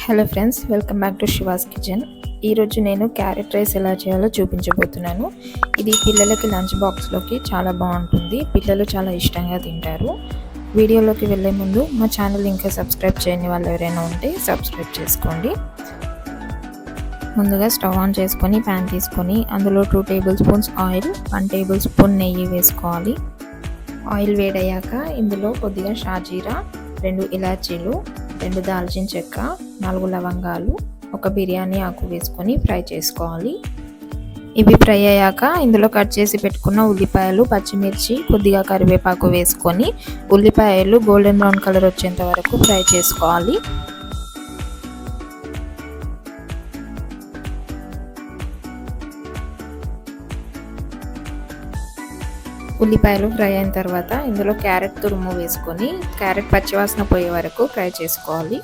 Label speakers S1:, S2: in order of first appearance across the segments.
S1: Hello friends, welcome back to she was kitchen. ఈరోజు నేను carrot rice ఎలా చేయాలో చూపించబోతున్నాను. ఇది పిల్లలకి లంచ్ బాక్స్లోకి చాలా బాగుంటుంది. పిల్లలు చాలా ఇష్టంగా తింటారు. వీడియోలోకి వెళ్ళే ముందు మా ఛానల్ ఇంకా సబ్స్క్రైబ్ చేయని వాళ్ళు ఎవరైనా ఉంటే సబ్స్క్రైబ్ చేసుకోండి. ముందుగా స్టవ్ ఆన్ చేసుకొని ప్యాన్ తీసుకొని అందులో 2 table spoons oil, 1 table spoon నెయ్యి వేసుకోవాలి. ఆయిల్ వేడయ్యాక ఇందులో కొద్దిగా షాజీరా, 2 ఇలాచీలు, 2 దాల్చిన చెక్క, 4 లవంగాలు, 1 బిర్యానీ ఆకు వేసుకొని ఫ్రై చేసుకోవాలి. ఇవి ఫ్రై అయ్యాక ఇందులో కట్ చేసి పెట్టుకున్న ఉల్లిపాయలు, పచ్చిమిర్చి, కొద్దిగా కరివేపాకు వేసుకొని ఉల్లిపాయలు గోల్డెన్ బ్రౌన్ కలర్ వచ్చేంత వరకు ఫ్రై చేసుకోవాలి. ఉల్లిపాయలు ఫ్రై అయిన తర్వాత ఇందులో క్యారెట్ తురుము వేసుకొని క్యారెట్ పచ్చివాసన పోయే వరకు ఫ్రై చేసుకోవాలి.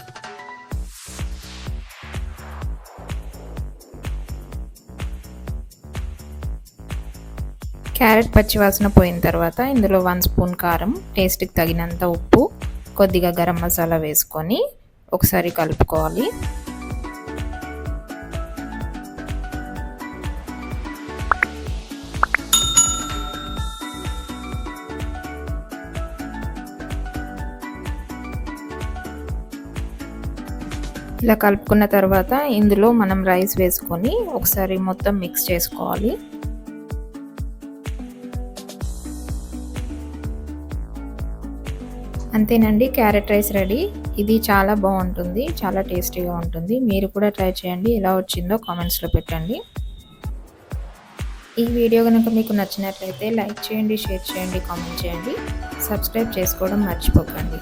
S1: క్యారెట్ పచ్చివాసన పోయిన తర్వాత ఇందులో 1 స్పూన్ కారం, టేస్ట్కి తగినంత ఉప్పు, కొద్దిగా గరం మసాలా వేసుకొని ఒకసారి కలుపుకోవాలి. ఇలా కలుపుకున్న తర్వాత ఇందులో మనం రైస్ వేసుకొని ఒకసారి మొత్తం మిక్స్ చేసుకోవాలి. అంతేనండి, క్యారెట్ రైస్ రెడీ. ఇది చాలా బాగుంటుంది, చాలా టేస్టీగా ఉంటుంది. మీరు కూడా ట్రై చేయండి. ఎలా వచ్చిందో కామెంట్స్లో పెట్టండి. ఈ వీడియో కనుక మీకు నచ్చినట్లయితే లైక్ చేయండి, షేర్ చేయండి, కామెంట్ చేయండి. సబ్స్క్రైబ్ చేసుకోవడం మర్చిపోకండి.